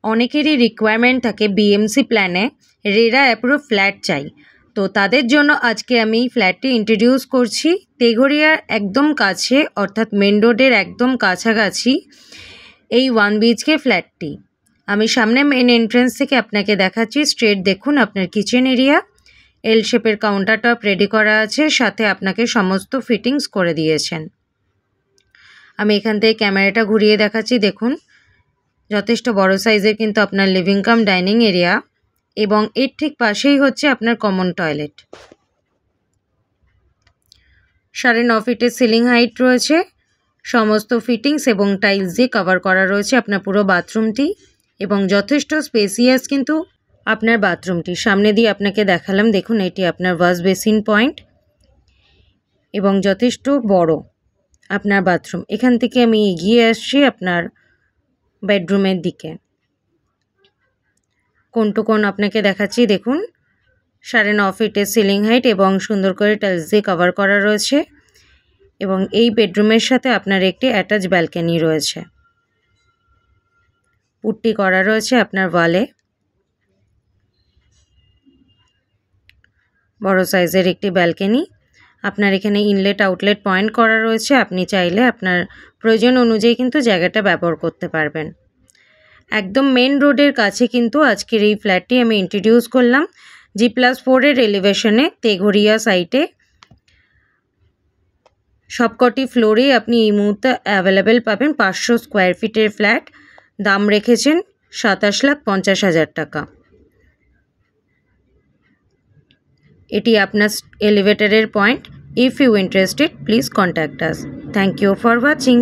অনেকেরই রিকোয়ারমেন্ট থাকে বিএমসি প্ল্যানে রেরা অ্যাপ্রুভ ফ্ল্যাট চাই। তো তাদের জন্য আজকে আমি ফ্ল্যাটটি ইন্ট্রোডিউস করছি তেঘরিয়ার একদম কাছে, অর্থাৎ মেন রোডের একদম কাছাকাছি এই 1 BHK ফ্ল্যাটটি। আমি সামনে মেন এন্ট্রান্স থেকে আপনাকে দেখাচ্ছি। স্ট্রেট দেখুন আপনার কিচেন এরিয়া, এল শেপের কাউন্টার টপ রেডি করা আছে, সাথে আপনাকে সমস্ত ফিটিংস করে দিয়েছেন। আমি এখান থেকে ক্যামেরাটা ঘুরিয়ে দেখাচ্ছি। দেখুন যথেষ্ট বড় সাইজের কিন্তু আপনার লিভিং কাম ডাইনিং এরিয়া, এবং এর ঠিক পাশেই হচ্ছে আপনার কমন টয়লেট। 9.5 ফিটের সিলিং হাইট রয়েছে, সমস্ত ফিটিংস এবং টাইলস দিয়ে কভার করা রয়েছে আপনার পুরো বাথরুমটি, এবং যথেষ্ট স্পেসিয়াস কিন্তু আপনার বাথরুমটি। সামনে দিয়ে আপনাকে দেখালাম, দেখুন এটি আপনার ওয়াশ বেসিন পয়েন্ট এবং যথেষ্ট বড় আপনার বাথরুম। এখান থেকে আমি এগিয়ে আসছি আপনার বেডরুমের দিকে। কোন টু কোন আপনাকে দেখাচ্ছি। দেখুন 9.5 ফিটের সিলিং হাইট এবং সুন্দর করে টাইলস দিয়ে কভার করা রয়েছে, এবং এই বেডরুমের সাথে আপনার একটি অ্যাটাচ ব্যালকনি রয়েছে। পুট্টি করা রয়েছে আপনার ওয়ালে। বড় সাইজের একটি ব্যালকনি। আপনার এখানে ইনলেট আউটলেট পয়েন্ট করা রয়েছে, আপনি চাইলে আপনার প্রয়োজন অনুযায়ী কিন্তু জায়গাটা ব্যবহার করতে পারবেন। একদম মেন রোডের কাছে কিন্তু আজকের এই ফ্ল্যাটটি আমি ইন্ট্রোডিউস করলাম। G+4 এর এলিভেশনে তেঘরিয়া সাইটে। সবকটি ফ্লোরে আপনি এই মুহূর্তে অ্যাভেলেবেল পাবেন। 500 স্কোয়ার ফিটের ফ্ল্যাট, দাম রেখেছেন 27,50,000 টাকা। এটি আপনার এলিভেটরের point. If you interested please contact us. Thank you for watching.